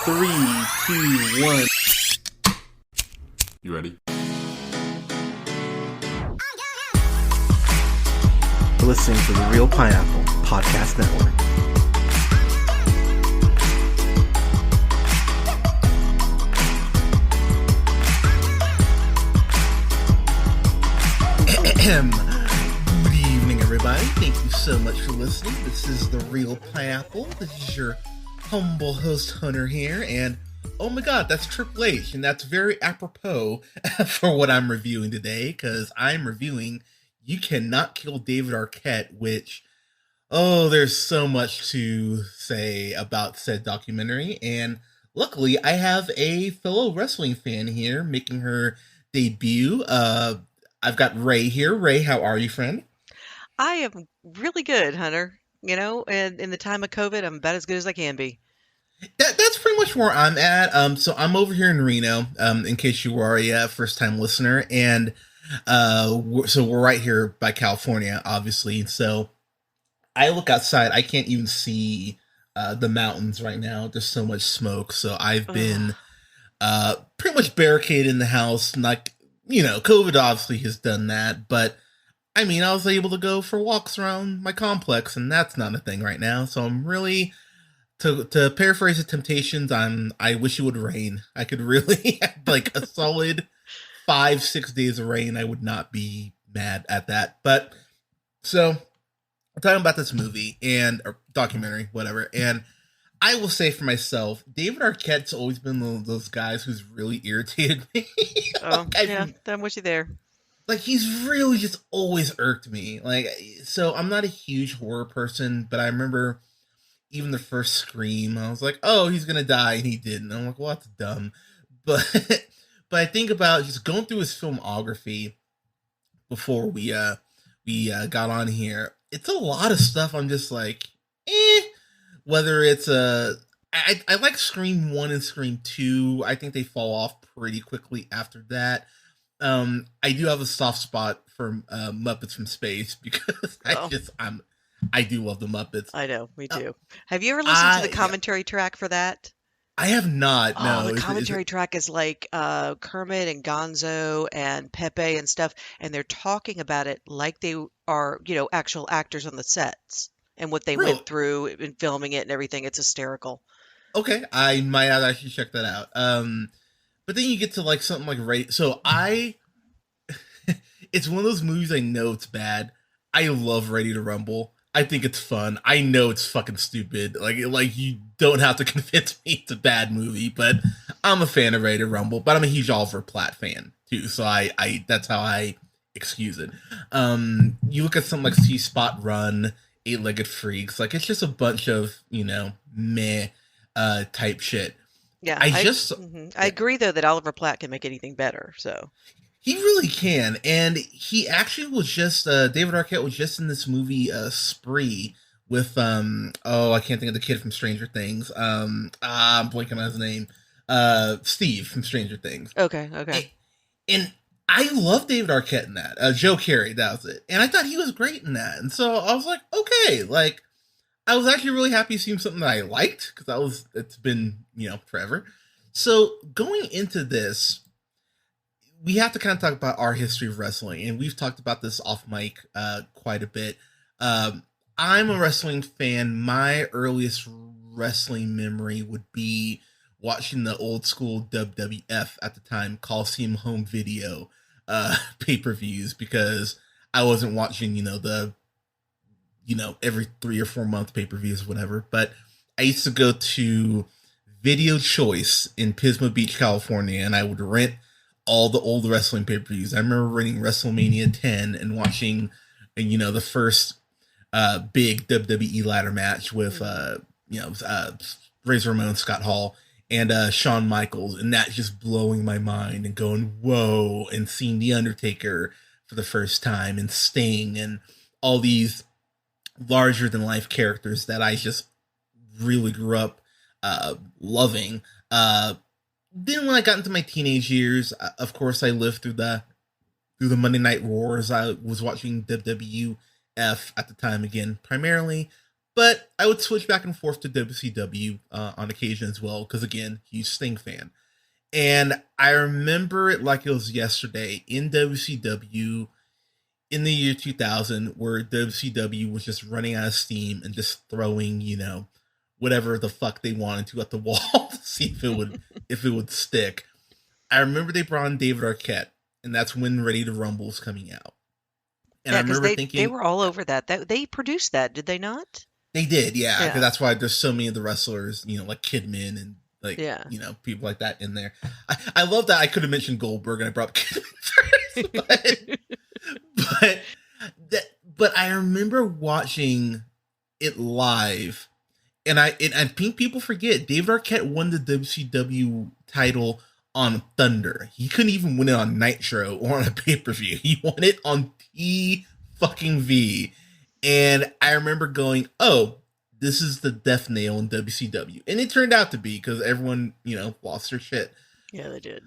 Three, two, one. You ready? You're listening to the Real Pineapple Podcast Network. Good evening, everybody. Thank you so much for listening. This is the Real Pineapple. This is your humble host, Hunter, here, and oh my god, that's Triple H, and that's very apropos for what I'm reviewing today, because I'm reviewing You Cannot Kill David Arquette, which, oh, there's so much to say about said documentary, and luckily I have a fellow wrestling fan here making her debut. I've got Ray here. Ray, how are you, friend? I am really good, Hunter. You know, and in the time of COVID, I'm about as good as I can be. That's pretty much where I'm at. So I'm over here in Reno, in case you are a first-time listener, and so we're right here by California, obviously. So I look outside, I can't even see the mountains right now. There's so much smoke. So I've been pretty much barricaded in the house. Like, you know, COVID obviously has done that, but I mean, I was able to go for walks around my complex, and that's not a thing right now. So I'm really, to paraphrase the Temptations, I wish it would rain. I could really have like a solid 5-6 days of rain. I would not be mad at that. But so I'm talking about this movie or documentary, whatever. And I will say for myself, David Arquette's always been one of those guys who's really irritated me. Oh, yeah, I'm with you there. Like, he's really just always irked me. Like, so I'm not a huge horror person, but I remember even the first Scream, I was like, oh, he's gonna die, and he didn't. I'm like, well, that's dumb. But but I think about just going through his filmography before we got on here. It's a lot of stuff I'm just like, whether it's I like Scream 1 and Scream 2. I think they fall off pretty quickly after that. I do have a soft spot for Muppets from Space because I do love the Muppets. I know, me too. Have you ever listened to the commentary track for that? I have not. No, the commentary track is like Kermit and Gonzo and Pepe and stuff, and they're talking about it like they are, you know, actual actors on the sets and what they went through in filming it and everything. It's hysterical. Okay, I might actually check that out. But then you get to like something like So it's one of those movies I know it's bad. I love Ready to Rumble. I think it's fun. I know it's fucking stupid. Like you don't have to convince me it's a bad movie, but I'm a fan of Ready to Rumble. But I'm a huge Oliver Platt fan too, so I that's how I excuse it. You look at something like See Spot Run, Eight-Legged Freaks. Like, it's just a bunch of, you know, meh type shit. Yeah, I agree though that Oliver Platt can make anything better. So he really can, and he actually was just David Arquette was just in this movie Spree with I can't think of the kid from Stranger Things. I'm blanking on his name. Steve from Stranger Things. Okay. And I love David Arquette in that. Joe Carey, that was it. And I thought he was great in that. And so I was like, okay, like, I was actually really happy to see something that I liked, because it's been, you know, forever. So going into this, we have to kind of talk about our history of wrestling, and we've talked about this off mic quite a bit. I'm a wrestling fan. My earliest wrestling memory would be watching the old school WWF at the time, Coliseum Home Video pay-per-views, because I wasn't watching, every 3 or 4 month pay-per-views or whatever. But I used to go to Video Choice in Pismo Beach, California, and I would rent all the old wrestling pay-per-views. I remember renting WrestleMania 10 and watching, the first big WWE ladder match with, Razor Ramon, Scott Hall, and Shawn Michaels, and that just blowing my mind and going, whoa, and seeing The Undertaker for the first time, and Sting, and all these larger-than-life characters that I just really grew up loving. Then when I got into my teenage years, of course, I lived through the Monday Night Wars. I was watching WWF at the time again, primarily But I would switch back and forth to WCW on occasion as well, because again, huge Sting fan. And I remember it like it was yesterday in WCW in the year 2000, where WCW was just running out of steam and just throwing, whatever the fuck they wanted to at the wall to see if it would stick. I remember they brought in David Arquette, and that's when Ready to Rumble was coming out. And Yeah, I because remember they thinking were all over that. They produced that, did they not? they did, yeah, because Yeah. that's why there's so many of the wrestlers, like Kidman and like Yeah. people like that in there. I love that I could have mentioned Goldberg and I brought Kidman first, but I remember watching it live, and I think people forget David Arquette won the WCW title on Thunder. He couldn't even win it on Nitro or on a pay-per-view. He won it on T-fucking-V. And I remember going, oh, this is the death nail in WCW. And it turned out to be, because everyone, lost their shit. Yeah, they did.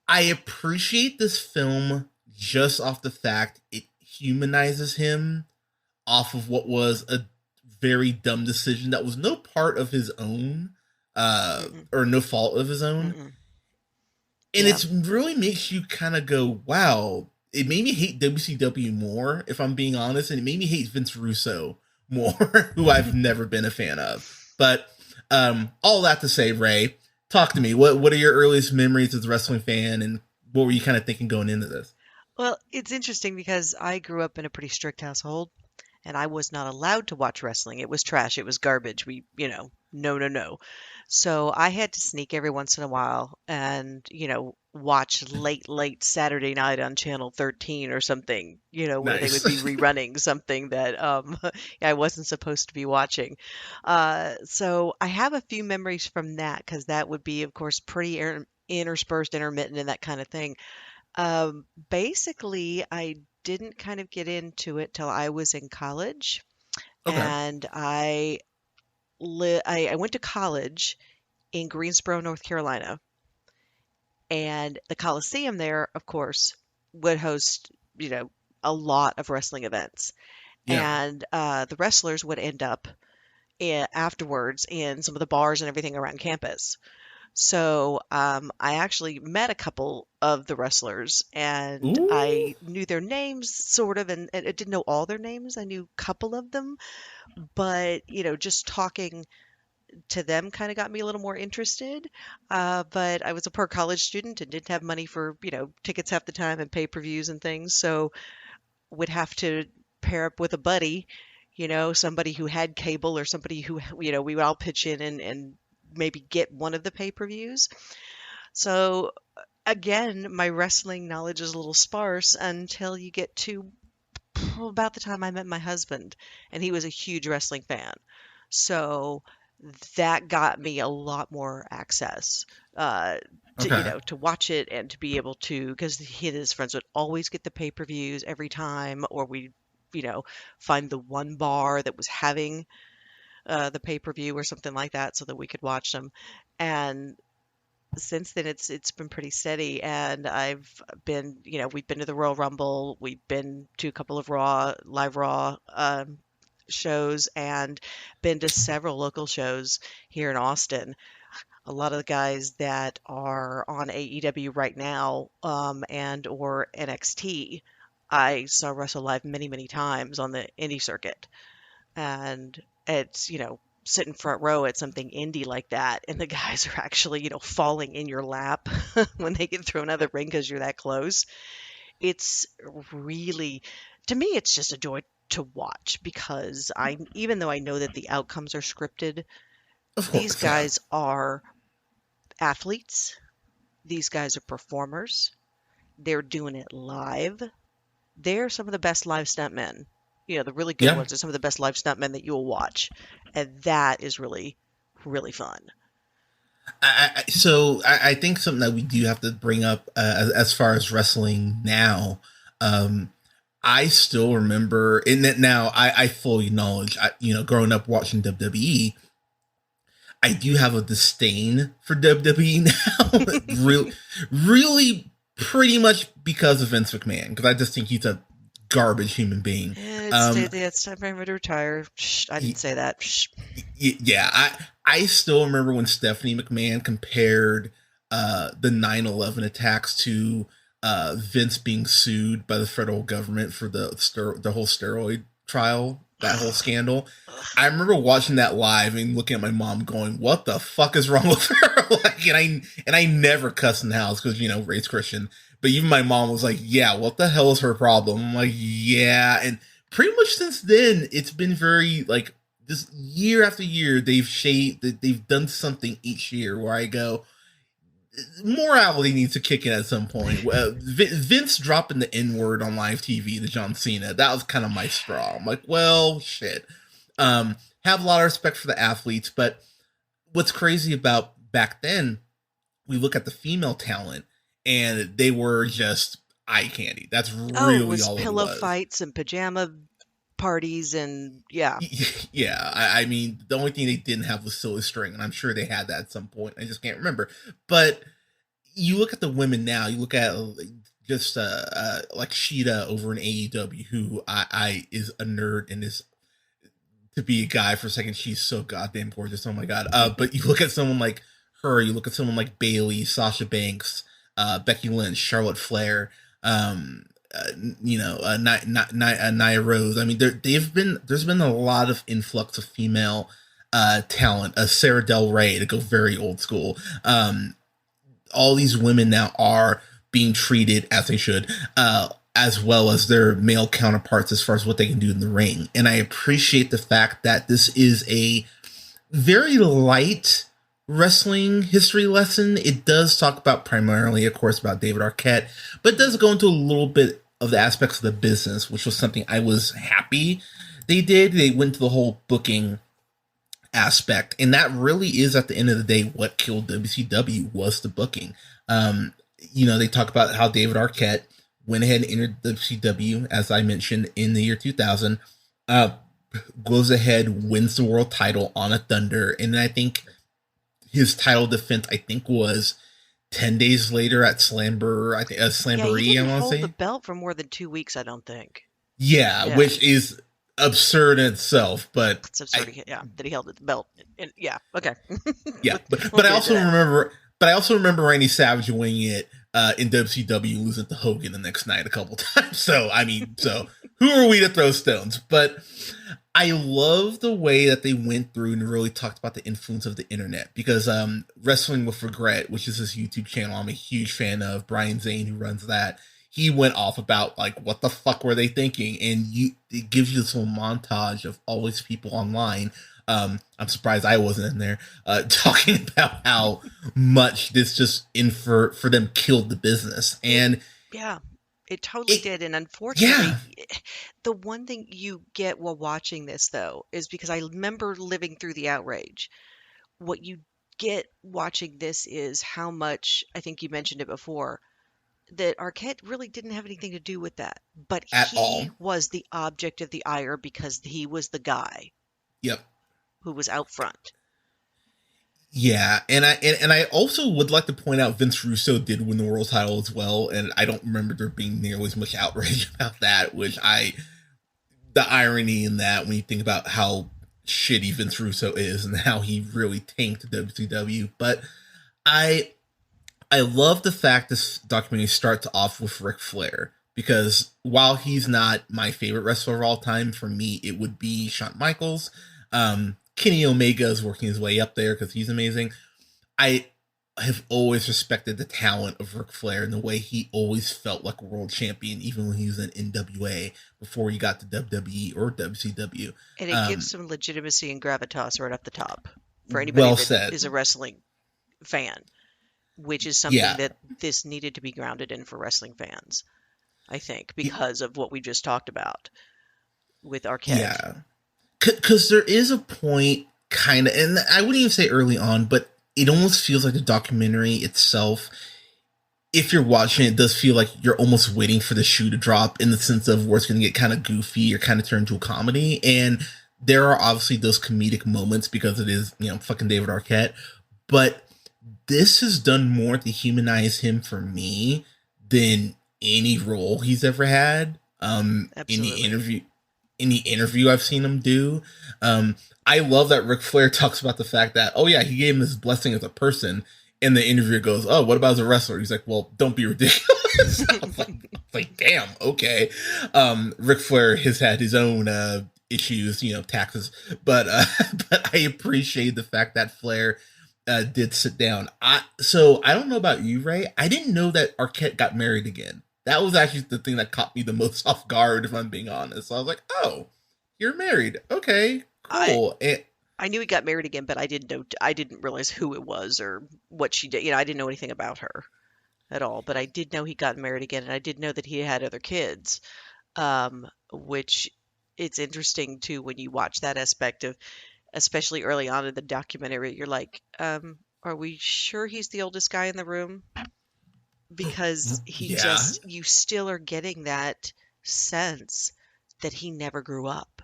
I appreciate this film just off the fact it humanizes him off of what was a very dumb decision that was no part of his own, or no fault of his own. Mm-mm. And Yeah. it really makes you kind of go, wow, it made me hate WCW more, if I'm being honest, and it made me hate Vince Russo more, who I've never been a fan of. But all that to say, Ray, talk to me. What are your earliest memories as a wrestling fan, and what were you kind of thinking going into this? Well, it's interesting because I grew up in a pretty strict household and I was not allowed to watch wrestling. It was trash. It was garbage. No, no, no. So I had to sneak every once in a while and, watch late Saturday night on Channel 13 or something, where they Nice. would be rerunning something that I wasn't supposed to be watching. So I have a few memories from that because that would be, of course, pretty interspersed, intermittent, and that kind of thing. Basically, I didn't kind of get into it till I was in college, Okay. and I went to college in Greensboro, North Carolina, and the Coliseum there, of course, would host, a lot of wrestling events, Yeah. and the wrestlers would end up afterwards in some of the bars and everything around campus. So I actually met a couple of the wrestlers, and Ooh. I knew their names sort of, and I didn't know all their names. I knew a couple of them, but just talking to them kind of got me a little more interested. But I was a poor college student and didn't have money for tickets half the time and pay-per-views and things, so would have to pair up with a buddy, somebody who had cable or somebody who we would all pitch in and maybe get one of the pay-per-views. So again, my wrestling knowledge is a little sparse until you get to about the time I met my husband, and he was a huge wrestling fan. So that got me a lot more access to Okay. to watch it and to be able to, because he and his friends would always get the pay-per-views every time, or we find the one bar that was having the pay-per-view or something like that so that we could watch them. And since then it's been pretty steady, and I've been, we've been to the Royal Rumble, we've been to a couple of live Raw shows, and been to several local shows here in Austin. A lot of the guys that are on AEW right now, and or NXT, I saw wrestle live many, many times on the indie circuit. And it's, sitting front row at something indie like that, and the guys are actually, falling in your lap when they get thrown out of the ring because you're that close. It's really, to me, it's just a joy to watch, because even though I know that the outcomes are scripted, Of these course. Yeah. guys are athletes. These guys are performers. They're doing it live. They're some of the best live stuntmen. The really good Yeah. ones are some of the best live stuntmen that you'll watch. And that is really, really fun. So I think something that we do have to bring up as far as wrestling now, I still remember, and that now I fully acknowledge, growing up watching WWE, I do have a disdain for WWE now. really, really pretty much because of Vince McMahon, because I just think he's a garbage human being. It's time for him to retire. Shh, I didn't say that. Shh. Yeah, I still remember when Stephanie McMahon compared the 9/11 attacks to Vince being sued by the federal government for the whole steroid trial, that whole scandal. I remember watching that live and looking at my mom going, what the fuck is wrong with her? Like, and I never cuss in the house because, you know, raised Christian. But even my mom was like, yeah, what the hell is her problem? I'm like, yeah. And pretty much since then, it's been very, like, this year after year, they've done something each year where I go, morality needs to kick in at some point. Vince dropping the N-word on live TV to John Cena, that was kind of my straw. I'm like, well, shit. Have a lot of respect for the athletes, but what's crazy about back then, we look at the female talent, and they were just eye candy. That's really it was all pillow it was. fights and pajama parties and yeah. Yeah, I mean, the only thing they didn't have was Silly String, and I'm sure they had that at some point. I just can't remember. But you look at the women now, you look at just like Sheeta over in AEW, who I is a nerd and is, to be a guy for a second, she's so goddamn gorgeous. Oh my god. But you look at someone like her, you look at someone like Bayley, Sasha Banks, Becky Lynch, Charlotte Flair, Nia Rose. I mean, there's been a lot of influx of female talent. Sarah Del Rey, to go very old school. All these women now are being treated as they should, as well as their male counterparts as far as what they can do in the ring. And I appreciate the fact that this is a very light wrestling history lesson. It does talk about primarily, of course, about David Arquette, but it does go into a little bit of the aspects of the business, which was something I was happy they did. They went to the whole booking aspect, and that really is, at the end of the day, what killed WCW was the booking. They talk about how David Arquette went ahead and entered WCW, as I mentioned, in the year 2000, goes ahead, wins the world title on a Thunder, and I think his title defense, was 10 days later at Slamboree. I didn't want to hold say the belt for more than 2 weeks, I don't think. Yeah, which is absurd in itself, but it's absurd. That he held the belt. And, okay. Yeah, but I also remember Randy Savage winning it in WCW, losing to Hogan the next night a couple times. So who are we to throw stones? But I love the way that they went through and really talked about the influence of the internet, because Wrestling with Regret, which is his YouTube channel, I'm a huge fan of. Brian Zane, who runs that, he went off about, like, what the fuck were they thinking? And it gives you this little montage of all these people online. I'm surprised I wasn't in there, talking about how much this just for them killed the business. And yeah, it totally did. And unfortunately, the one thing you get while watching this, though, is because I remember living through the outrage. What you get watching this is how much, I think you mentioned it before, that Arquette really didn't have anything to do with that. But he was the object of the ire because he was the guy. Yep. Who was out front. Yeah, and I also would like to point out Vince Russo did win the world title as well, and I don't remember there being nearly as much outrage about that, the irony in that when you think about how shitty Vince Russo is and how he really tanked WCW. But I love the fact this documentary starts off with Ric Flair, because while he's not my favorite wrestler of all time, for me it would be Shawn Michaels. Kenny Omega is working his way up there because he's amazing. I have always respected the talent of Ric Flair and the way he always felt like a world champion, even when he was in NWA before he got to WWE or WCW. And it gives some legitimacy and gravitas right up the top for anybody that is a wrestling fan, which is something that this needed to be grounded in for wrestling fans, I think, because of what we just talked about with Arquette. Yeah. Because there is a point, kind of, and I wouldn't even say early on, but it almost feels like the documentary itself, if you're watching it, does feel like you're almost waiting for the shoe to drop, in the sense of where it's going to get kind of goofy or kind of turn into a comedy. And there are obviously those comedic moments because it is, fucking David Arquette. But this has done more to humanize him for me than any role he's ever had. Any Absolutely. interview I've seen him do. Um, I love that Ric Flair talks about the fact that, oh yeah, he gave him his blessing as a person. And the interviewer goes, oh, what about as a wrestler? He's like, well, don't be ridiculous. I was like, damn, okay. Ric Flair has had his own issues, taxes, but but I appreciate the fact that Flair did sit down. So I don't know about you, Ray. I didn't know that Arquette got married again. That was actually the thing that caught me the most off guard, if I'm being honest. So I was like, oh, you're married. Okay, I cool. I knew he got married again, but I didn't realize who it was or what she did. I didn't know anything about her at all, but I did know he got married again, and I did know that he had other kids. Which it's interesting too when you watch that aspect of, especially early on in the documentary, you're like, are we sure he's the oldest guy in the room? Because Yeah. you still are getting that sense that he never grew up.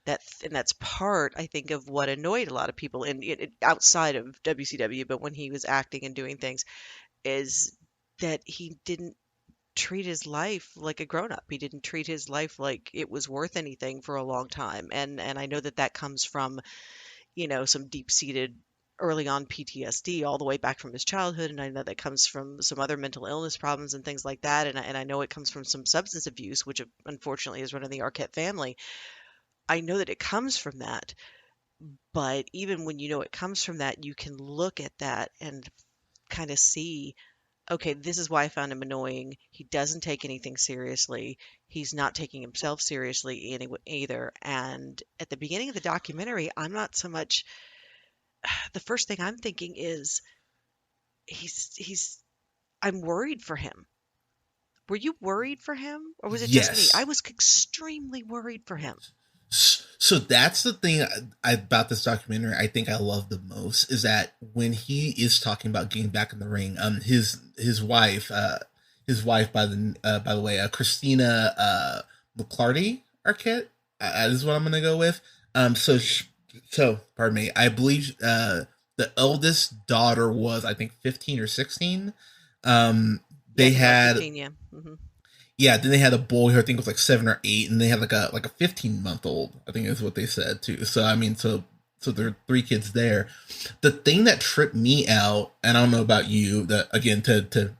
And that's part, I think, of what annoyed a lot of people outside of WCW, but when he was acting and doing things, is that he didn't treat his life like a grown up. He didn't treat his life like it was worth anything for a long time. And I know that that comes from, some deep-seated early on PTSD all the way back from his childhood, and I know that comes from some other mental illness problems and things like that, and I know it comes from some substance abuse, which unfortunately is running the Arquette family. I know that it comes from that, but even when you know it comes from that, you can look at that and kind of see, okay, this is why I found him annoying. He doesn't take anything seriously. He's not taking himself seriously either. And at the beginning of the documentary, I'm not so much, the first thing I'm thinking is he's I'm worried for him. Were you worried for him, or was it just me? I Yes. was extremely worried for him. So that's the thing about this documentary I think I love the most is that when he is talking about getting back in the ring, his wife by the way, Christina McClarty Arquette, is what I'm gonna go with. So pardon me, I believe the eldest daughter was I think 15 or 16. Um, Yeah, I they think like had 15, yeah. yeah, then they had a boy who I think was like 7 or 8, and they had like a 15-month-old. I think is what they said too. So I mean, so there are 3 kids there. The thing that tripped me out, and I don't know about you, that again to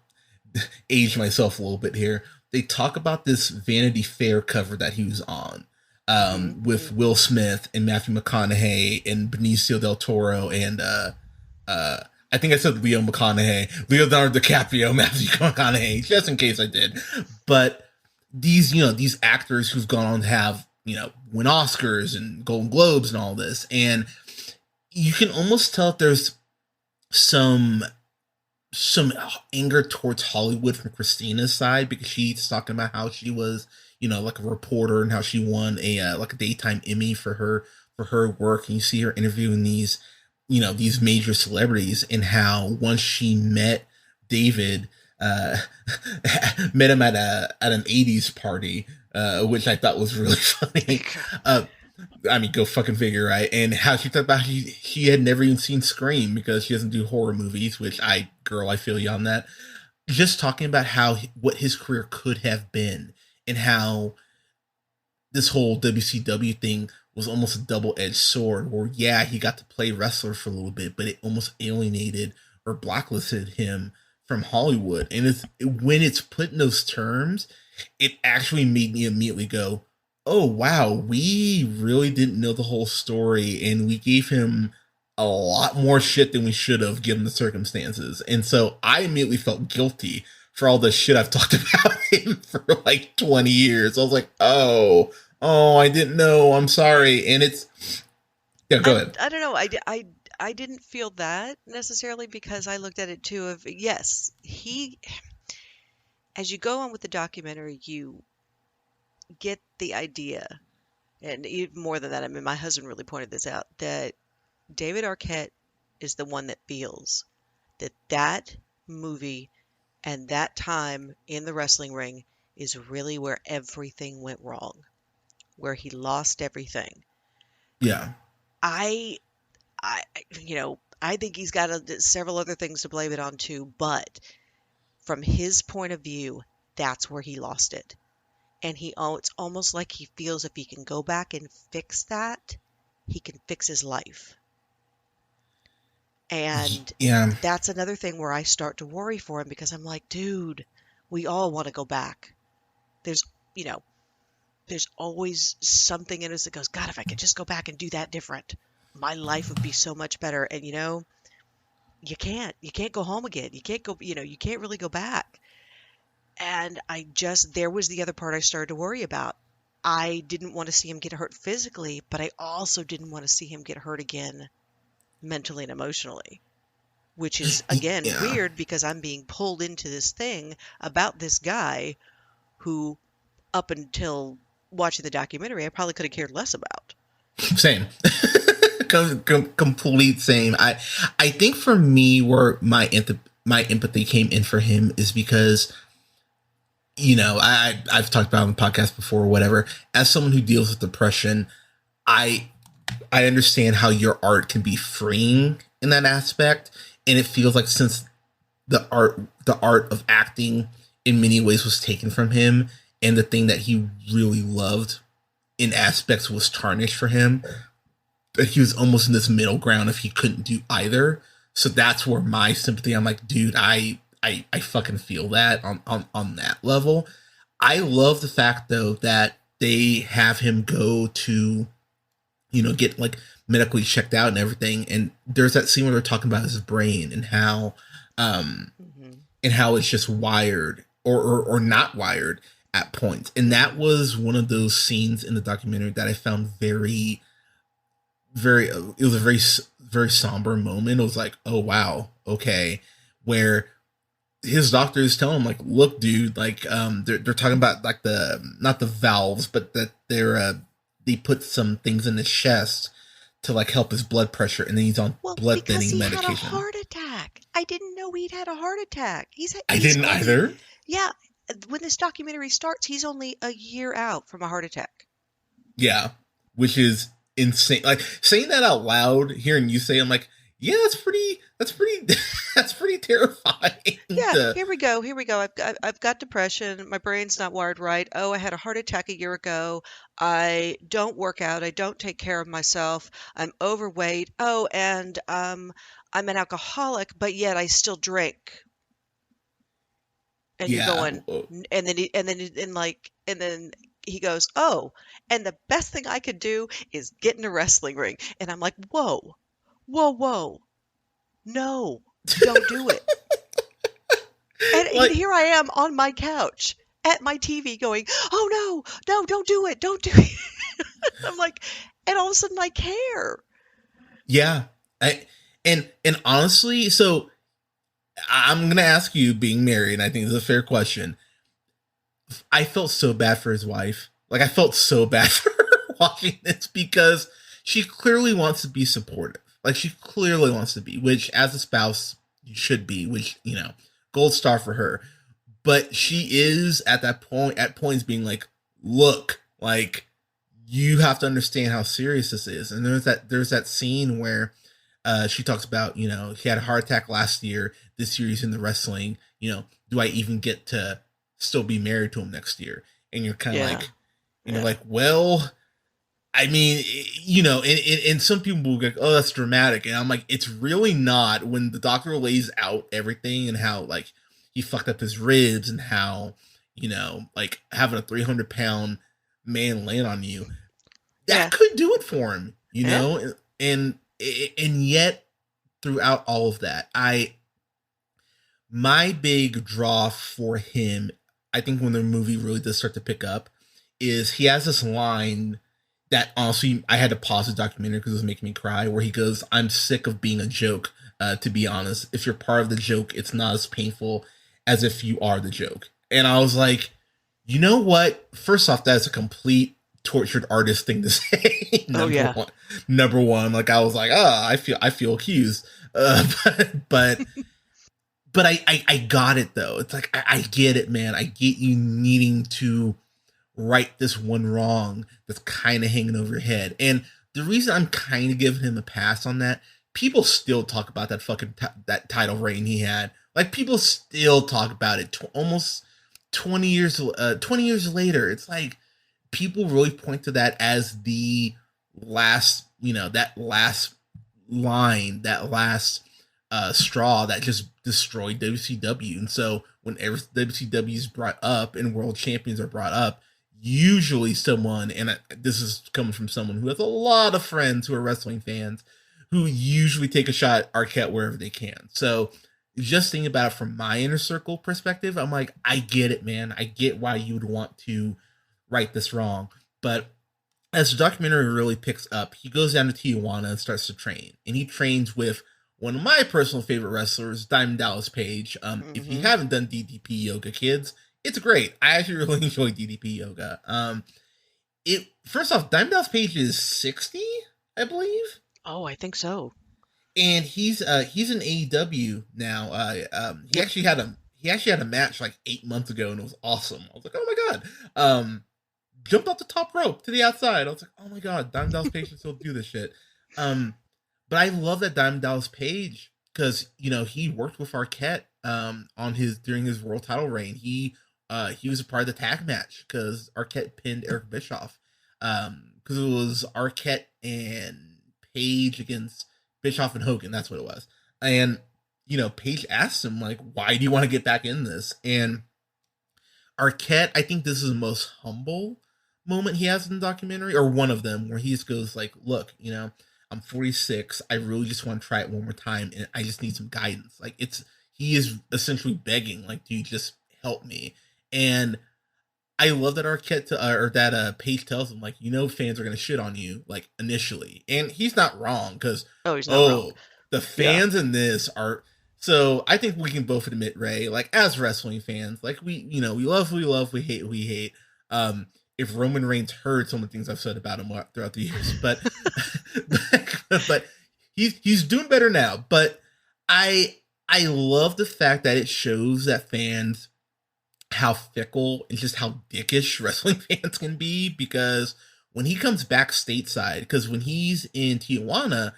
age myself a little bit here, they talk about this Vanity Fair cover that he was on, Mhm. with Mhm. Will Smith and Matthew McConaughey and Benicio del Toro and uh, I think I said Leo McConaughey, Leonardo DiCaprio, Matthew McConaughey, just in case I did. But these actors who've gone on to have, win Oscars and Golden Globes and all this, and you can almost tell if there's some some anger towards Hollywood from Christina's side because she's talking about how she was, like a reporter and how she won a daytime Emmy for her work. And you see her interviewing these major celebrities and how once she met David, uh, met him at an '80s party, which I thought was really funny. Uh, I mean, go fucking figure, right? And how she talked about she had never even seen Scream because she doesn't do horror movies, which I feel you on that. Just talking about what his career could have been and how this whole WCW thing was almost a double-edged sword where yeah, he got to play wrestler for a little bit, but it almost alienated or blacklisted him from Hollywood. And when it's put in those terms, it actually made me immediately go, oh wow, we really didn't know the whole story and we gave him a lot more shit than we should have given the circumstances. And so I immediately felt guilty for all the shit I've talked about him for like 20 years. I was like, oh, I didn't know. I'm sorry. And it's yeah, go ahead. I don't know. I didn't feel that necessarily because I looked at it too of, yes, as you go on with the documentary, you get the idea, and even more than that, I mean, my husband really pointed this out, that David Arquette is the one that feels that that movie and that time in the wrestling ring is really where everything went wrong, where he lost everything. Yeah. I, I think he's got several other things to blame it on too, but from his point of view, that's where he lost it. And it's almost like he feels if he can go back and fix that, he can fix his life. And Yeah. that's another thing where I start to worry for him, because I'm like, dude, we all want to go back. There's, there's always something in us that goes, God, if I could just go back and do that different, my life would be so much better. And, you can't go home again. You can't go, you can't really go back. And there was the other part I started to worry about. I didn't want to see him get hurt physically, but I also didn't want to see him get hurt again mentally and emotionally, which is, again, weird, because I'm being pulled into this thing about this guy who, up until watching the documentary, I probably could have cared less about. Same. Complete same. I think for me, where my empathy came in for him is because, I've talked about it on the podcast before or whatever. As someone who deals with depression, I understand how your art can be freeing in that aspect. And it feels like, since the art of acting in many ways was taken from him, and the thing that he really loved in aspects was tarnished for him, that he was almost in this middle ground if he couldn't do either. So that's where my sympathy, I'm like, dude, I fucking feel that on that level. I love the fact, though, that they have him go to, get like medically checked out and everything. And there's that scene where they're talking about his brain and how, and how it's just wired or not wired at points. And that was one of those scenes in the documentary that I found it was a very, very somber moment. It was like, oh, wow. Okay. Where his doctor is telling him, like, look, dude, like, they're talking about, like, not the valves, but that they put some things in his chest to, like, help his blood pressure. And then he's on blood thinning medication. Because he had a heart attack. I didn't know he'd had a heart attack. I didn't either. Yeah. When this documentary starts, he's only a year out from a heart attack. Yeah. Which is insane. Like, saying that out loud, hearing you say, I'm like, yeah, that's pretty that's pretty terrifying. Yeah, here we go. I've got depression. My brain's not wired right. Oh, I had a heart attack a year ago. I don't work out. I don't take care of myself. I'm overweight. Oh, and I'm an alcoholic, but yet I still drink. And you're going, and then he goes, oh, and the best thing I could do is get in a wrestling ring. And I'm like, whoa, no, don't do it. And here I am on my couch at my TV going, oh no, don't do it. I'm like, and all of a sudden I care. Yeah. And honestly, so I'm going to ask you, being married, and I think this is a fair question. I felt so bad for his wife. Like, I felt so bad for her watching this, because she clearly wants to be supportive. Like, she clearly wants to be, which as a spouse, you should be, which, gold star for her. But she is at points being like, look, like, you have to understand how serious this is. And there's that scene where she talks about, he had a heart attack last year. This year he's in the wrestling. Do I even get to still be married to him next year? And you're kind of like, like, well, I mean, and some people will go, oh, that's dramatic. And I'm like, it's really not, when the doctor lays out everything and how, like, he fucked up his ribs and how, like, having a 300-pound man land on you, that could do it for him, know? And yet, throughout all of that, my big draw for him, I think when the movie really does start to pick up, is he has this line that honestly I had to pause the documentary because it was making me cry, where he goes, I'm sick of being a joke, to be honest. If you're part of the joke, it's not as painful as if you are the joke. And I was like, you know what? First off, that's a complete tortured artist thing to say. Number one. Like, I was like, I feel accused. But I got it, though. It's like, I get it, man. I get you needing to right this one wrong that's kind of hanging over your head. And the reason I'm kind of giving him a pass on that, people still talk about that fucking that title reign he had. Like, people still talk about it almost 20 years later, it's like people really point to that as the last, that last line, that last straw that just destroyed WCW. And so whenever WCW is brought up and world champions are brought up, usually someone, and this is coming from someone who has a lot of friends who are wrestling fans, who usually take a shot at Arquette wherever they can. So just thinking about it from my inner circle perspective, I'm like, I get it, man. I get why you would want to right this wrong. But as the documentary really picks up, he goes down to Tijuana and starts to train. And he trains with one of my personal favorite wrestlers, Diamond Dallas Page. If you haven't done DDP yoga, kids, it's great. I actually really enjoy DDP yoga. First off, Diamond Dallas Page is 60, I believe. Oh, I think so. And he's in AEW now. He actually had a match like 8 months ago, and it was awesome. I was like, oh my god! Jumped off the top rope to the outside. I was like, oh my god, Diamond Dallas Page can still do this shit. But I love that Diamond Dallas Page, because he worked with Arquette during his world title reign. He was a part of the tag match because Arquette pinned Eric Bischoff. Because it was Arquette and Page against Bischoff and Hogan. That's what it was. And Page asked him, like, why do you want to get back in this? And Arquette, I think this is the most humble moment he has in the documentary, or one of them, where he just goes like, look, I'm 46. I really just want to try it one more time, and I just need some guidance. Like, he is essentially begging, like, dude, just help me. And I love that Arquette Page tells him, like, fans are gonna shit on you, like, initially, and he's not wrong, because he's not wrong. The fans in this are. So I think we can both admit, Ray, like, as wrestling fans, like, we love, we hate. If Roman Reigns heard some of the things I've said about him throughout the years, but but he's doing better now. But I love the fact that it shows that fans, how fickle and just how dickish wrestling fans can be, because when he comes back stateside, because when he's in Tijuana,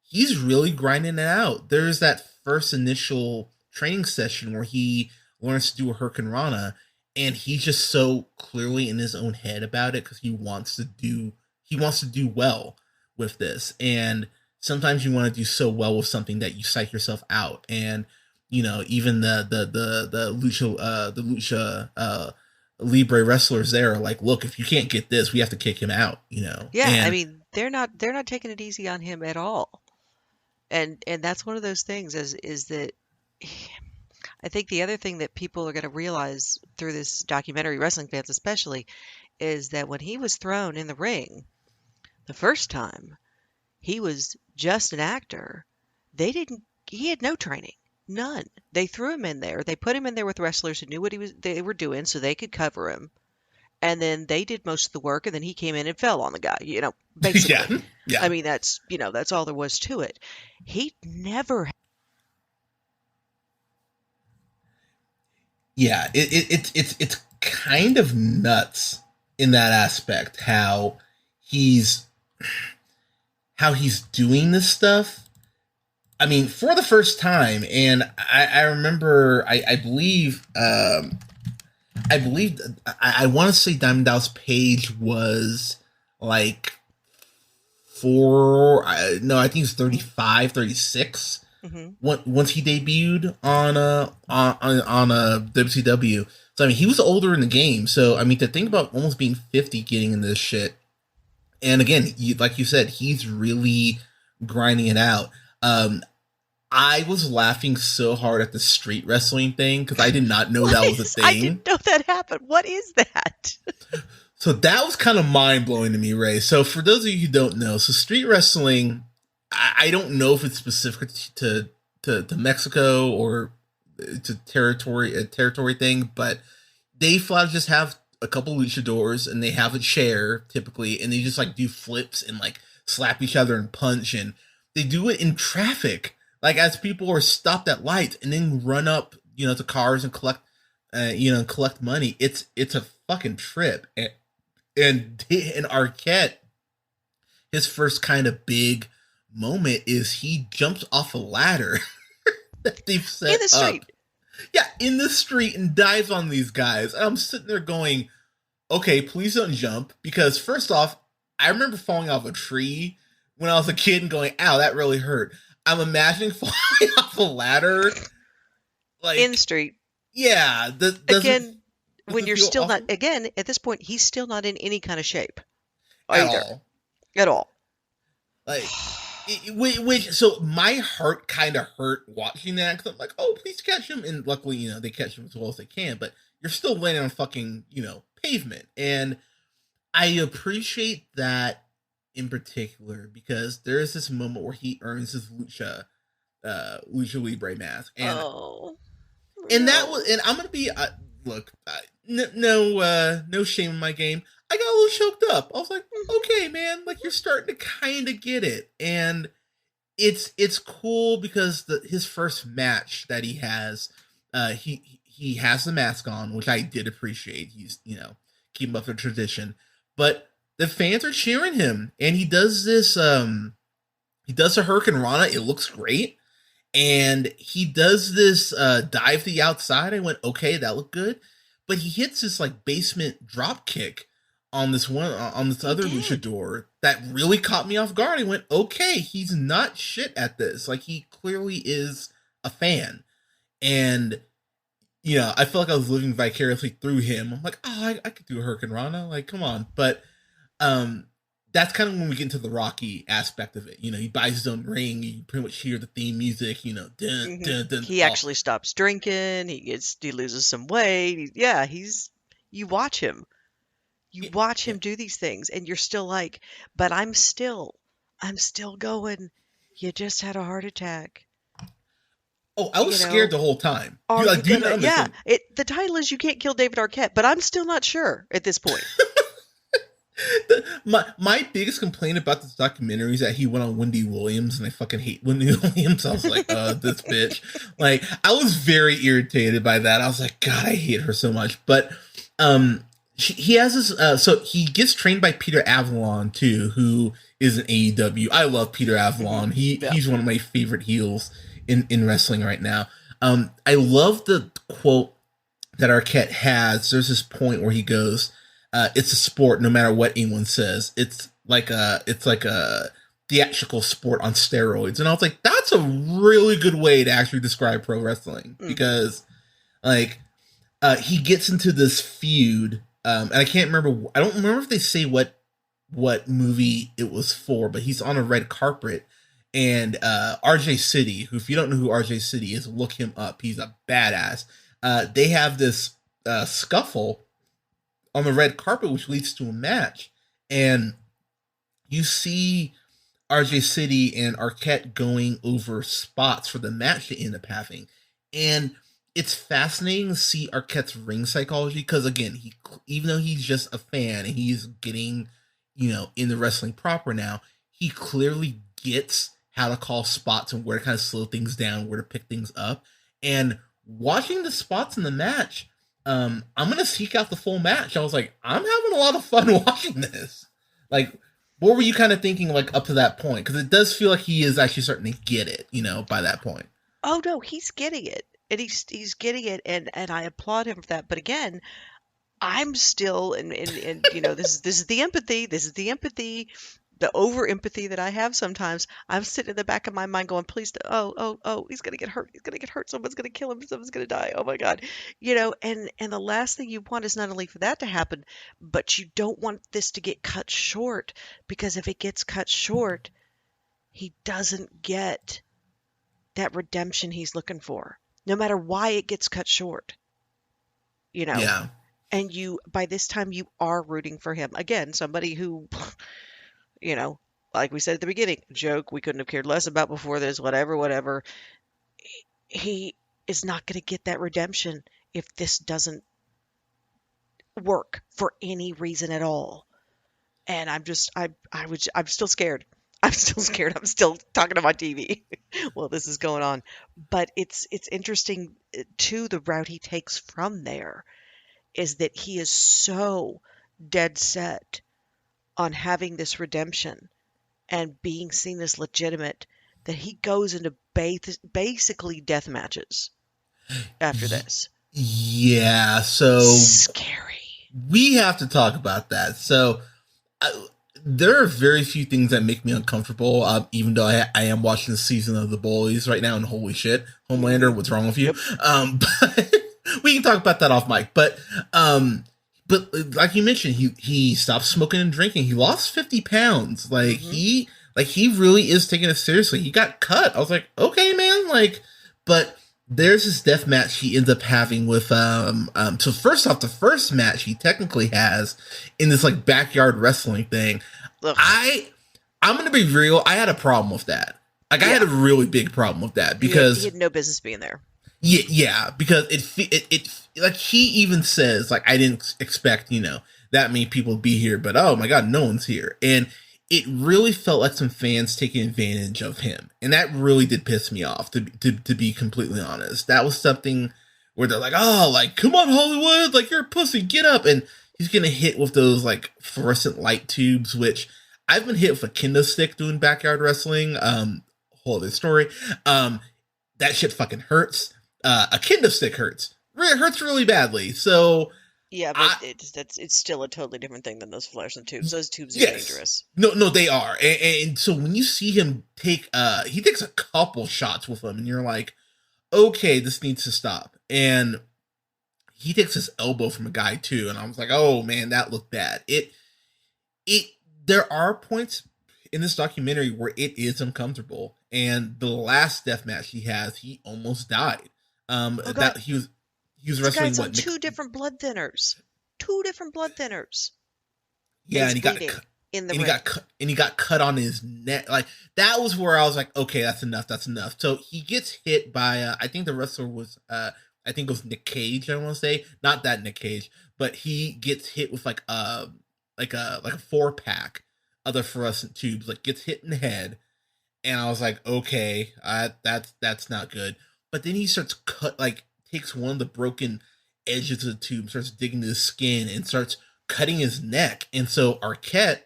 he's really grinding it out. There's that first initial training session where he learns to do a Hurricane Rana, and he's just so clearly in his own head about it, because he wants to do well with this. And sometimes you want to do so well with something that you psych yourself out. And even the lucha libre wrestlers there are like, look, if you can't get this, we have to kick him out. Yeah, and, I mean, they're not taking it easy on him at all. And that's one of those things is that I think the other thing that people are going to realize through this documentary, wrestling fans especially, is that when he was thrown in the ring the first time, he was just an actor. He had no training. None. They threw him in there. They put him in there with wrestlers who knew what they were doing, so they could cover him. And then they did most of the work, and then he came in and fell on the guy, basically. Yeah. I mean, that's all there was to it. He never. Yeah, it's kind of nuts in that aspect, how he's doing this stuff. I mean, for the first time, and I remember, I believe, I want to say Diamond Dallas Page was like I think it's 35, 36. Once he debuted on WCW. So I mean, he was older in the game. So I mean, to think about almost being 50 getting in this shit, and again, like you said, he's really grinding it out. I was laughing so hard at the street wrestling thing, because I did not know that was a thing. I didn't know that happened. What is that? So that was kind of mind blowing to me, Ray. So for those of you who don't know, so street wrestling, I don't know if it's specific to Mexico or to a territory thing, but they flat just have a couple luchadors and they have a chair typically, and they just like do flips and like slap each other and punch, and they do it in traffic, like as people are stopped at lights, and then run up, to cars and collect, collect money. It's a fucking trip, and Arquette, his first kind of big moment is he jumps off a ladder that they've set in the street. up Yeah, in the street and dives on these guys. And I'm sitting there going, okay, please don't jump. Because first off, I remember falling off a tree when I was a kid and going, ow, that really hurt. I'm imagining falling off a ladder. In the Like, street. yeah, Again, does when it you're feel still not, awful? again, at this point, he's still not in any kind of shape At either. all. At all. Like, so my heart kind of hurt watching that because I'm like, oh, please catch him. And luckily, they catch him as well as they can, but you're still laying on fucking, pavement. And I appreciate that in particular because there is this moment where he earns his lucha libre mask, Oh. and No. that was, and I'm gonna be look, no shame in my game. I got a little choked up. I was like, okay, man, like you're starting to kind of get it, and it's cool because his first match that he has, he has the mask on, which I did appreciate. He's keeping up the tradition, but the fans are cheering him, and he does this. He does a Hurricane Rana. It looks great. And he does this dive to the outside. I went, okay, that looked good. But he hits this like basement drop kick on this other luchador that really caught me off guard. I went, okay, he's not shit at this. Like he clearly is a fan. And I felt like I was living vicariously through him. I'm like, oh, I could do a Hurricane Rana. Like, come on. But that's kind of when we get into the Rocky aspect of it. He buys his own ring. You pretty much hear the theme music. Dun, dun, dun, He actually stops drinking. He loses some weight. You watch him. You watch him do these things, and you're still like, but I'm still going. You just had a heart attack. Oh, I was scared the whole time. The title is You Can't Kill David Arquette, but I'm still not sure at this point. My biggest complaint about this documentary is that he went on Wendy Williams, and I fucking hate Wendy Williams. I was like, this bitch. Like, I was very irritated by that. I was like, God, I hate her so much. But he has this. So he gets trained by Peter Avalon too, who is an AEW. I love Peter Avalon. He's one of my favorite heels in wrestling right now. I love the quote that Arquette has. There's this point where he goes, it's a sport no matter what anyone says. It's like a theatrical sport on steroids. And I was like, that's a really good way to actually describe pro wrestling because he gets into this feud. And I don't remember if they say what movie it was for, but he's on a red carpet and RJ City, who, if you don't know who RJ City is, look him up. He's a badass. They have this scuffle on the red carpet, which leads to a match. And you see RJ City and Arquette going over spots for the match to end up having. And it's fascinating to see Arquette's ring psychology because, again, even though he's just a fan and he's getting, in the wrestling proper now, he clearly gets how to call spots and where to kind of slow things down, where to pick things up. And watching the spots in the match, I'm gonna seek out the full match. I was like, I'm having a lot of fun watching this. Like, what were you kind of thinking like up to that point? Because it does feel like he is actually starting to get it, by that point. Oh no, he's getting it, and he's getting it, and I applaud him for that. But again, I'm still and this is the empathy. This is the empathy. The over empathy that I have sometimes. I'm sitting in the back of my mind going, please, oh, he's going to get hurt. He's going to get hurt. Someone's going to kill him. Someone's going to die. Oh my God. And the last thing you want is not only for that to happen, but you don't want this to get cut short, because if it gets cut short, he doesn't get that redemption he's looking for, no matter why it gets cut short, Yeah. And by this time you are rooting for him. Again, somebody who, like we said at the beginning, joke we couldn't have cared less about before this, whatever. He is not going to get that redemption if this doesn't work for any reason at all. And I'm still scared. I'm still scared. I'm still talking to my TV while this is going on. But it's interesting too, the route he takes from there is that he is so dead set on having this redemption and being seen as legitimate that he goes into basically death matches. after this. Yeah, so Scary. we have to talk about that. So there are very few things that make me uncomfortable, even though I am watching the season of The Boys right now, and holy shit, Homelander, what's wrong with you? Yep. But we can talk about that off mic. But like you mentioned, he stopped smoking and drinking. He lost 50 pounds. He really is taking it seriously. He got cut. I was like, okay, man. But there's this death match he ends up having with so first off, the first match he technically has in this like backyard wrestling thing. Ugh. I'm gonna be real, I had a problem with that. I had a really big problem with that because he had no business being there. Yeah, because it like he even says like, I didn't expect that many people to be here, but oh my god, no one's here. And it really felt like some fans taking advantage of him. And that really did piss me off, to be completely honest. That was something where they're like, oh, like, come on, Hollywood, like, you're a pussy, get up. And he's going to hit with those, like, fluorescent light tubes, which I've been hit with a kendo stick doing backyard wrestling. Whole other story. That shit fucking hurts. A kendo stick hurts. It hurts really badly. So... Yeah, but it's still a totally different thing than those fluorescent tubes. Those tubes are dangerous. No, they are. And so when you see him he takes a couple shots with them, and you're like, okay, this needs to stop. And he takes his elbow from a guy too, and I was like, oh man, that looked bad. There are points in this documentary where it is uncomfortable, and the last death match he has, he almost died. That he was wrestling on two different blood thinners. Yeah, and he got cut on his neck. Like, that was where I was like, okay, that's enough. So he gets hit by I think the wrestler was I think it was Nick Cage, I want to say. Not that Nick Cage, but he gets hit with like a 4-pack of the fluorescent tubes, like gets hit in the head. And I was like, okay, that's not good. But then he starts takes one of the broken edges of the tube, starts digging into his skin, and starts cutting his neck. And so Arquette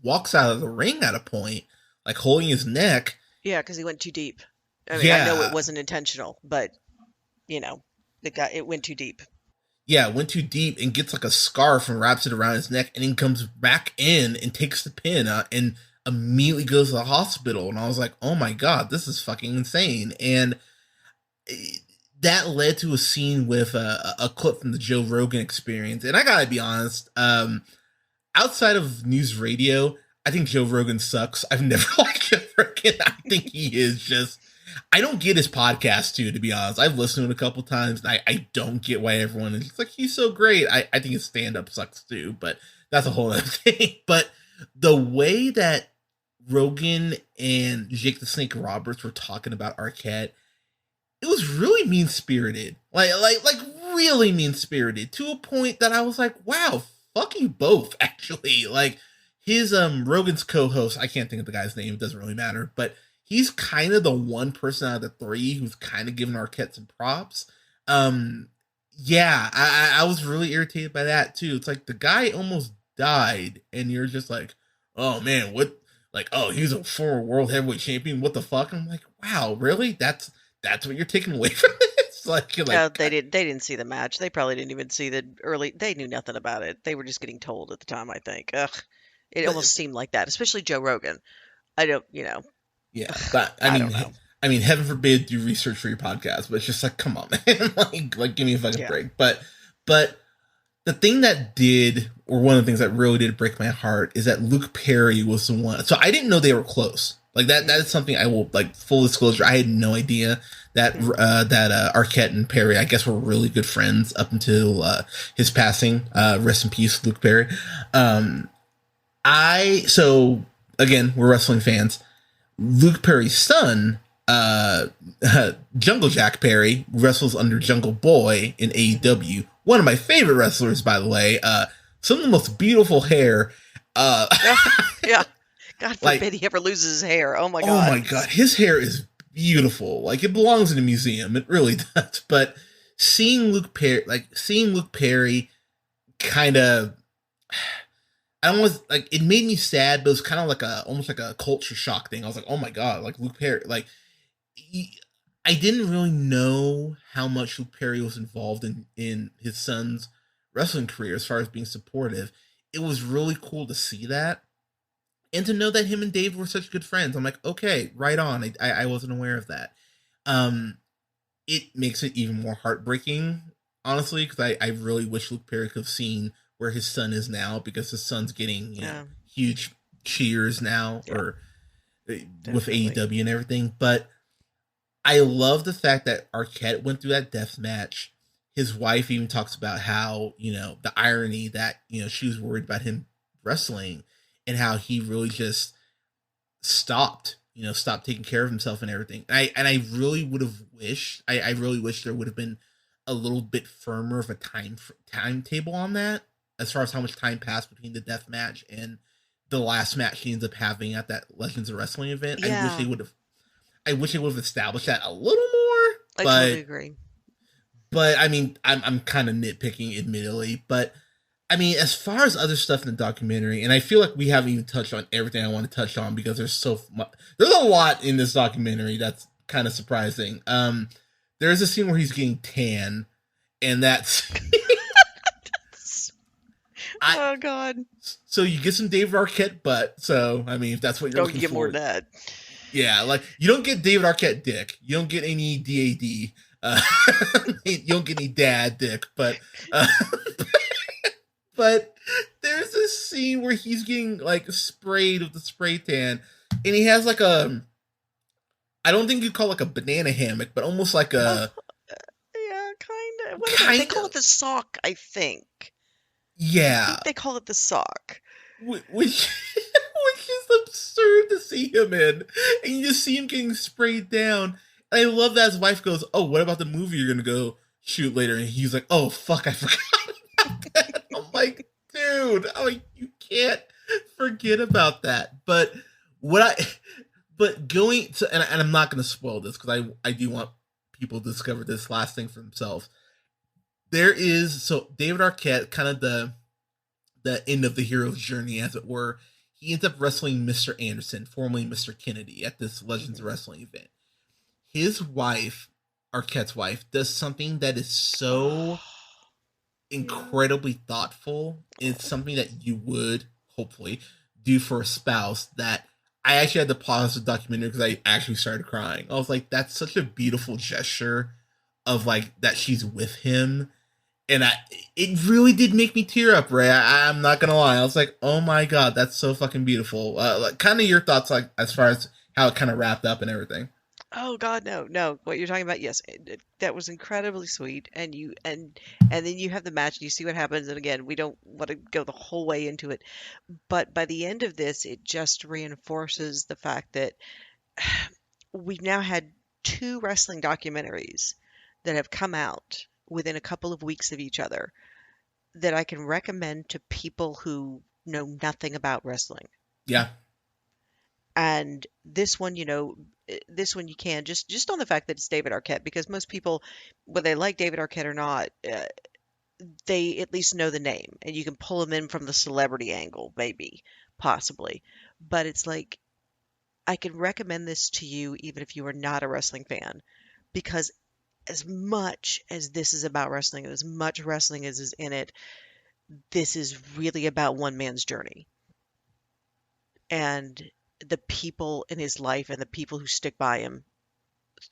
walks out of the ring at a point, like holding his neck. Yeah, because he went too deep. I mean, I know it wasn't intentional, but it went too deep. Yeah, went too deep and gets like a scarf and wraps it around his neck, and then comes back in and takes the pin and immediately goes to the hospital. And I was like, oh my god, this is fucking insane. And that led to a scene with a clip from the Joe Rogan Experience. And I gotta be honest, outside of news radio, I think Joe Rogan sucks. I've never liked Joe Rogan. I think he is just... I don't get his podcast, too, to be honest. I've listened to it a couple times, and I don't get why everyone is like, he's so great. I think his stand-up sucks, too, but that's a whole other thing. But the way that Rogan and Jake the Snake Roberts were talking about Arquette, it was really mean-spirited. Like really mean-spirited, to a point that I was like, wow, fuck you both, actually. Like, his, Rogan's co-host, I can't think of the guy's name, it doesn't really matter, but he's kind of the one person out of the three who's kind of giving Arquette some props. Yeah, I was really irritated by that, too. It's like, the guy almost died, and you're just like, oh, man, what? Like, oh, he's a former world heavyweight champion, what the fuck? I'm like, wow, really? That's what you're taking away from this? No, they didn't see the match. They probably didn't even see the early. They knew nothing about it. They were just getting told at the time, I think. It almost seemed like that, especially Joe Rogan. I don't. Yeah, but I mean, heaven forbid do research for your podcast, but it's just like, come on, man, like give me a fucking break. But the thing that did, or one of the things that really did break my heart, is that Luke Perry was the one. So I didn't know they were close. Like that is something I will, like, full disclosure, I had no idea that Arquette and Perry, I guess, were really good friends up until his passing. Rest in peace, Luke Perry. So again, we're wrestling fans. Luke Perry's son, Jungle Jack Perry, wrestles under Jungle Boy in AEW. One of my favorite wrestlers, by the way. Some of the most beautiful hair. Yeah. God forbid he ever loses his hair. Oh my god. Oh my god. His hair is beautiful. Like, it belongs in a museum. It really does. But seeing Luke Perry kind of, I almost, like, it made me sad, but it was kind of like almost like a culture shock thing. I was like, oh my god, like, Luke Perry, like, I didn't really know how much Luke Perry was involved in his son's wrestling career as far as being supportive. It was really cool to see that and to know that him and Dave were such good friends. I'm like, okay, right on. I wasn't aware of that. Um, it makes it even more heartbreaking, honestly, because I really wish Luke Perry could have seen where his son is now, because his son's getting Yeah, huge cheers now, yeah, or with definitely. AEW and everything. But I love the fact that Arquette went through that death match. His wife even talks about how, the irony that, she was worried about him wrestling, and how he really just stopped taking care of himself and everything. And I really would have wished, I really wish there would have been a little bit firmer of a timetable on that, as far as how much time passed between the death match and the last match he ends up having at that Legends of Wrestling event. Yeah, I wish they would have established that a little more, I totally but agree. I mean, I'm kind of nitpicking, admittedly, but I mean, as far as other stuff in the documentary, and I feel like we haven't even touched on everything I want to touch on, because there's so much, there's a lot in this documentary that's kind of surprising. There is a scene where he's getting tan, and that's I. Oh God. So you get some David Arquette butt. So I mean, if that's what you're Oh, you looking get more for, than that. yeah, like you don't get David Arquette dick. You don't get any DAD. You don't get any dad dick, uh, but there's this scene where he's getting like sprayed with the spray tan, and he has like I don't think you'd call it like a banana hammock, but almost like Oh, a yeah, kind of. What is it? They kind call of, it the sock, I think. I yeah, think they call it the sock. which which is absurd to see him in, and you just see him getting sprayed down. And I love that his wife goes, "Oh, what about the movie you're gonna go shoot later?" And he's like, "Oh fuck, I forgot about that." I'm like, dude, you can't forget about that. But what I, but going to, and I'm not gonna spoil this, because I do want people to discover this last thing for themselves. There is, so David Arquette, kind of the end of the hero's journey, as it were. He ends up wrestling Mr. Anderson, formerly Mr. Kennedy, at this Legends of Hmm. Wrestling event. His wife, Arquette's wife, does something that is so Oh, yeah. incredibly thoughtful. It's something that you would hopefully do for a spouse, that I actually had to pause the documentary because I actually started crying. I was like, that's such a beautiful gesture of like that she's with him. And it really did make me tear up, Ray. I'm not gonna lie. I was like, "Oh my god, that's so fucking beautiful." Like, kind of your thoughts, like as far as how it kind of wrapped up and everything. Oh God, no, no. What you're talking about, yes, that was incredibly sweet. And then you have the match, and you see what happens. And again, we don't want to go the whole way into it, but by the end of this, it just reinforces the fact that we've now had two wrestling documentaries that have come out within a couple of weeks of each other that I can recommend to people who know nothing about wrestling. Yeah, And this one, this one you can just on the fact that it's David Arquette, because most people, whether they like David Arquette or not, they at least know the name, and you can pull them in from the celebrity angle, maybe, possibly. But it's like I can recommend this to you even if you are not a wrestling fan, because as much as this is about wrestling, and as much wrestling as is in it, this is really about one man's journey and the people in his life and the people who stick by him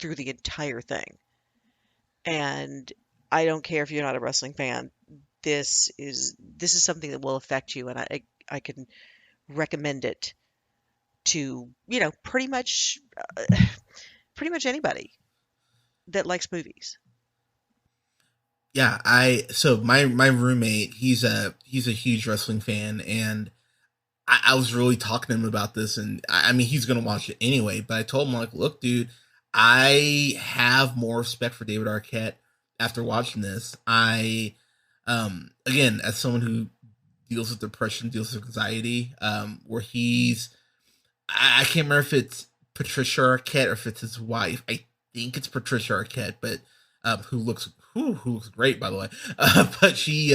through the entire thing. And I don't care if you're not a wrestling fan. This is something that will affect you, and I can recommend it to pretty much anybody that likes movies. yeah. My roommate, he's a huge wrestling fan, and I was really talking to him about this, and I mean, he's gonna watch it anyway. But I told him, like, look, dude, I have more respect for David Arquette after watching this. Again, as someone who deals with depression, deals with anxiety, where I can't remember if it's Patricia Arquette or if it's his wife. I think it's Patricia Arquette, but who looks great, by the way. But she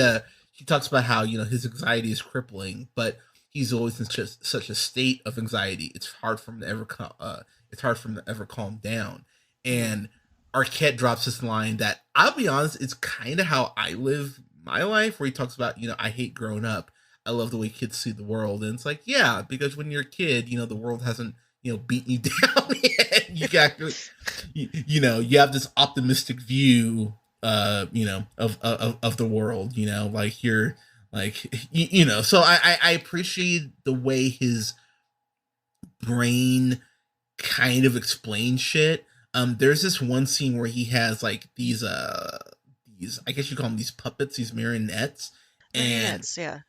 talks about how, his anxiety is crippling, but he's always in just such a state of anxiety. It's hard for him to ever calm down. Hmm. And Arquette drops this line that I'll be honest, it's kind of how I live my life, where he talks about, I hate growing up. I love the way kids see the world. And it's like, yeah, because when you're a kid, the world hasn't, beaten you down yet. You got, you have this optimistic view, of the world, like you're like, so I appreciate the way his brain kind of explains shit. There's this one scene where he has like these I guess you call them these puppets, these marionettes, and Marionettes, yeah.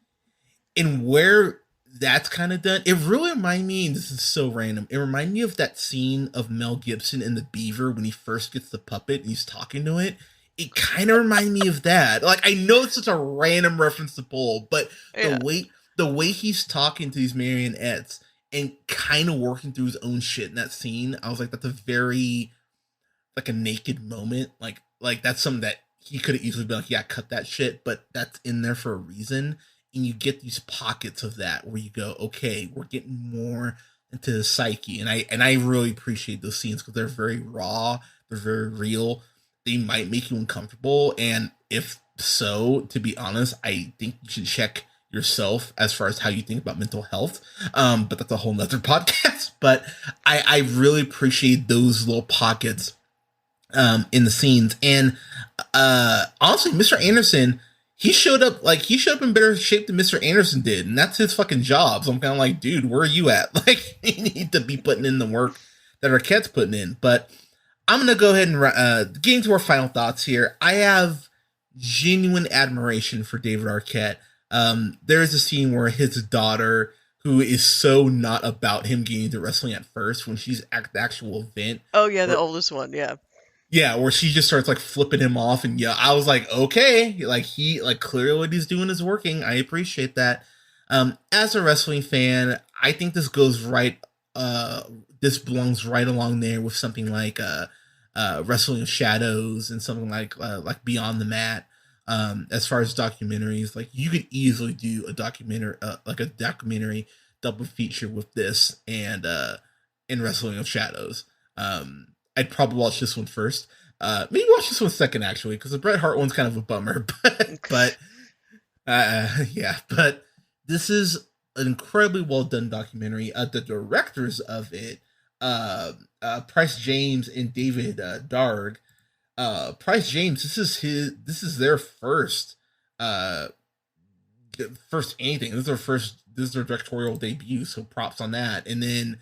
where that's kind of done, it really reminded me, and this is so random, it reminded me of that scene of Mel Gibson in The Beaver when he first gets the puppet and he's talking to it. It kind of reminded me of that. Like, I know it's such a random reference to pull, but Yeah. the way he's talking to these marionettes and kind of working through his own shit in that scene, I was like, that's a very, like, a naked moment. Like that's something that he could have easily been like, yeah, cut that shit, but that's in there for a reason. And you get these pockets of that where you go, okay, we're getting more into the psyche. And I really appreciate those scenes because they're very raw, they're very real. They might make you uncomfortable. And if so, to be honest, I think you should check yourself as far as how you think about mental health. But that's a whole nother podcast. But I really appreciate those little pockets in the scenes. And honestly, Mr. Anderson, he showed up in better shape than Mr. Anderson did, and that's his fucking job. So I'm kind of like, dude, where are you at? Like, you need to be putting in the work that Arquette's putting in. But I'm gonna go ahead and get into our final thoughts here. I have genuine admiration for David Arquette. There is a scene where his daughter, who is so not about him getting into wrestling at first, when she's at the actual event. Oh yeah, the oldest one, yeah. Yeah, where she just starts like flipping him off, and yeah, I was like, okay, like clearly what he's doing is working. I appreciate that. As a wrestling fan, I think this goes right. This belongs right along there with something like Wrestling of Shadows and something like Beyond the Mat. As far as documentaries, like you could easily do a documentary double feature with this and in Wrestling of Shadows. I'd probably watch this one first. Maybe watch this one second, actually, because the Bret Hart one's kind of a bummer. But yeah. But this is an incredibly well done documentary. The directors of it, Price James and David Darg. Price James, this is their first anything. This is their directorial debut. So props on that. And then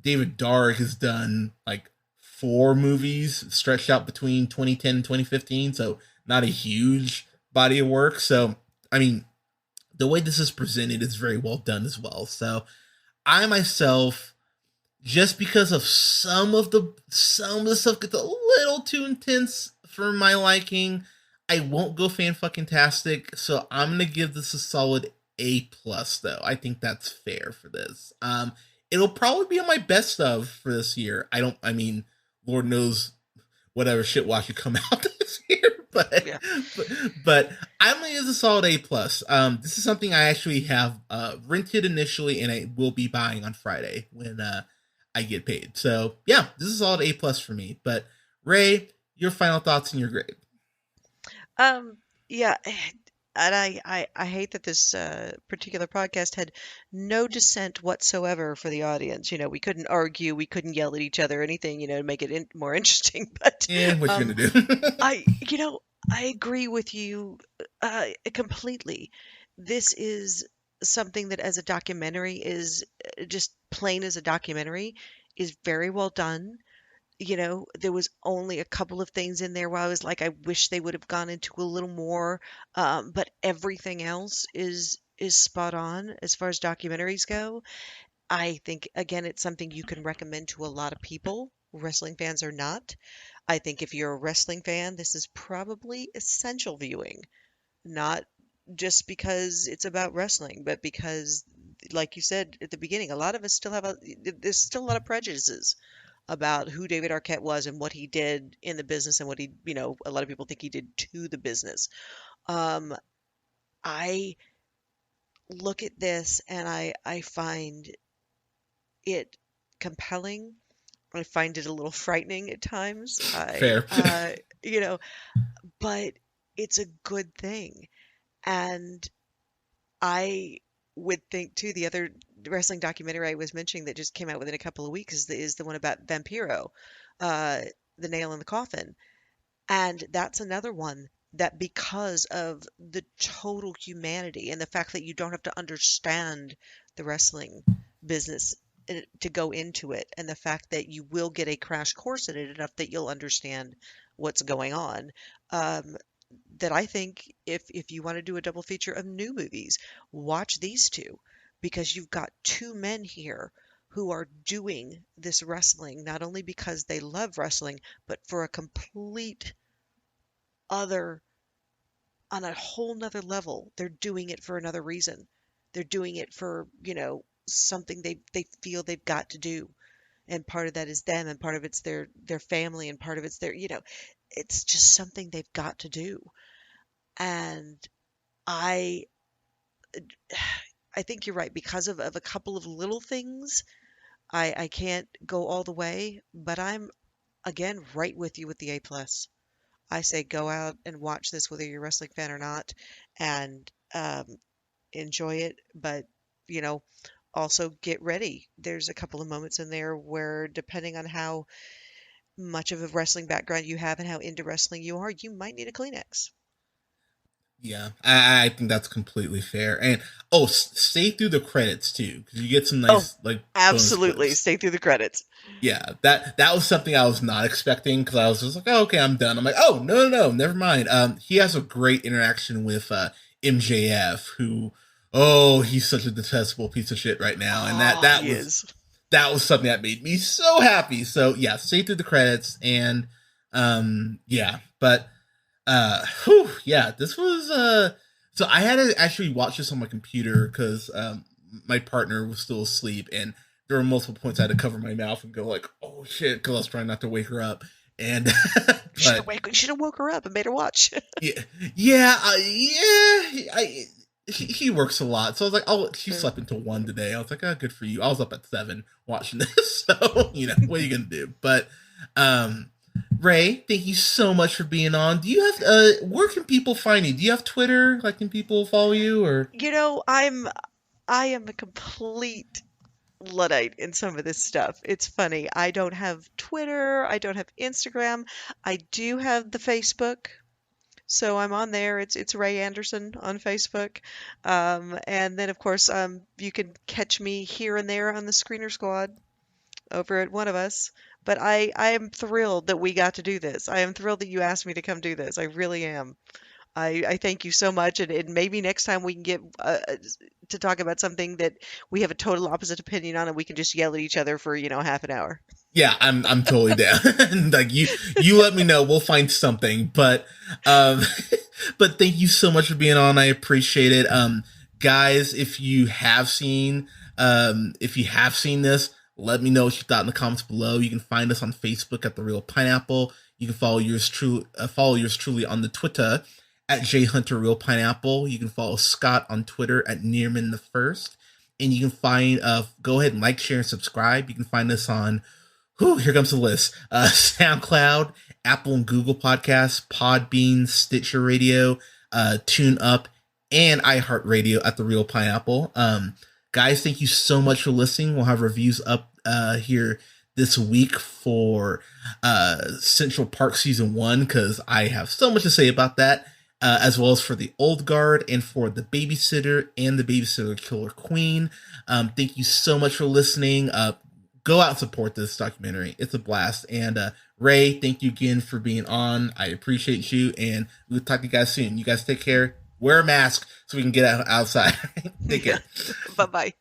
David Darg has done like 4 movies stretched out between 2010 and 2015, so not a huge body of work. So, I mean, the way this is presented is very well done as well. So, I myself, just because of some of the stuff gets a little too intense for my liking, I won't go fan fucking tastic. So, I'm gonna give this a solid A+, though. I think that's fair for this. It'll probably be on my best of for this year. Lord knows whatever shit watch you come out this year, but Yeah. but I'm gonna give this a solid A+. This is something I actually have rented initially, and I will be buying on Friday when I get paid. So yeah, this is a solid A+ for me. But Ray, your final thoughts and your grade. Yeah, and I hate that this particular podcast had no dissent whatsoever for the audience. We couldn't argue, we couldn't yell at each other, anything, to make it more interesting. But Yeah, what you gonna do? I agree with you completely. This is something that, as a documentary, is just plain as a documentary, is very well done. There was only a couple of things in there where I was like, I wish they would have gone into a little more. But everything else is spot on as far as documentaries go. I think, again, it's something you can recommend to a lot of people, wrestling fans or not. I think if you're a wrestling fan, this is probably essential viewing, not just because it's about wrestling, but because, like you said at the beginning, a lot of us still there's still a lot of prejudices about who David Arquette was and what he did in the business and what a lot of people think he did to the business. I look at this and I find it compelling I find it a little frightening at times. Fair. You know, but it's a good thing. And I would think too, the other wrestling documentary I was mentioning that just came out within a couple of weeks is the one about Vampiro, uh, the nail in the coffin. And that's another one that, because of the total humanity and the fact that you don't have to understand the wrestling business to go into it, and the fact that you will get a crash course in it enough that you'll understand what's going on. Um, that I think if you want to do a double feature of new movies, watch these two, because you've got two men here who are doing this wrestling not only because they love wrestling, but for a complete other, on a whole nother level. They're doing it for another reason. They're doing it for, something they feel they've got to do. And part of that is them, and part of it's their family, and part of it's it's just something they've got to do. And I I think you're right, because of a couple of little things. I can't go all the way, but I'm again right with you with the A+. I say go out and watch this whether you're a wrestling fan or not, and enjoy it. But you know, also get ready. There's a couple of moments in there where, depending on how much of a wrestling background you have and how into wrestling you are, you might need a Kleenex. Yeah, I think that's completely fair. And stay through the credits too, because you get some nice bonus Absolutely, clips. stay through the credits. Yeah, that was something I was not expecting, because I was just like, oh, okay, I'm done. I'm like, oh, no, never mind. He has a great interaction with MJF, who, he's such a detestable piece of shit right now, and that was something that made me so happy. So yeah, stay through the credits, and yeah, but this was so I had to actually watch this on my computer, because my partner was still asleep, and there were multiple points I had to cover my mouth and go like, oh shit, because I was trying not to wake her up. And you should have woke her up and made her watch. He works a lot, so I was like, she slept until 1 today. I was like, oh, good for you. I was up at 7 watching this, so what are you gonna do? But Ray, thank you so much for being on. Do you have where can people find you? Do you have Twitter? Like, can people follow you? Or I am a complete Luddite in some of this stuff. It's funny. I don't have Twitter. I don't have Instagram. I do have the Facebook. So I'm on there. It's Ray Anderson on Facebook. And then, of course, you can catch me here and there on the Screener Squad over at One of Us. But I am thrilled that we got to do this. I am thrilled that you asked me to come do this. I really am. I thank you so much, and maybe next time we can get to talk about something that we have a total opposite opinion on, and we can just yell at each other for half an hour. Yeah, I'm totally down. Like, you let me know, we'll find something. But but thank you so much for being on. I appreciate it. Guys, if you have seen this, let me know what you thought in the comments below. You can find us on Facebook at The Real Pineapple. You can follow yours truly on the Twitter at JHunterRealPineapple. You can follow Scott on Twitter at NearmanTheFirst. And you can find, go ahead and like, share, and subscribe. You can find us on, here comes the list, SoundCloud, Apple and Google Podcasts, Podbean, Stitcher Radio, TuneUp, and iHeartRadio at The Real Pineapple. Guys, thank you so much for listening. We'll have reviews up here this week for Central Park Season 1, because I have so much to say about that, as well as for The Old Guard and for The Babysitter and The Babysitter Killer Queen. Thank you so much for listening. Go out and support this documentary. It's a blast. And Ray, thank you again for being on. I appreciate you, and we'll talk to you guys soon. You guys take care. Wear a mask so we can get outside. Take care. Bye-bye.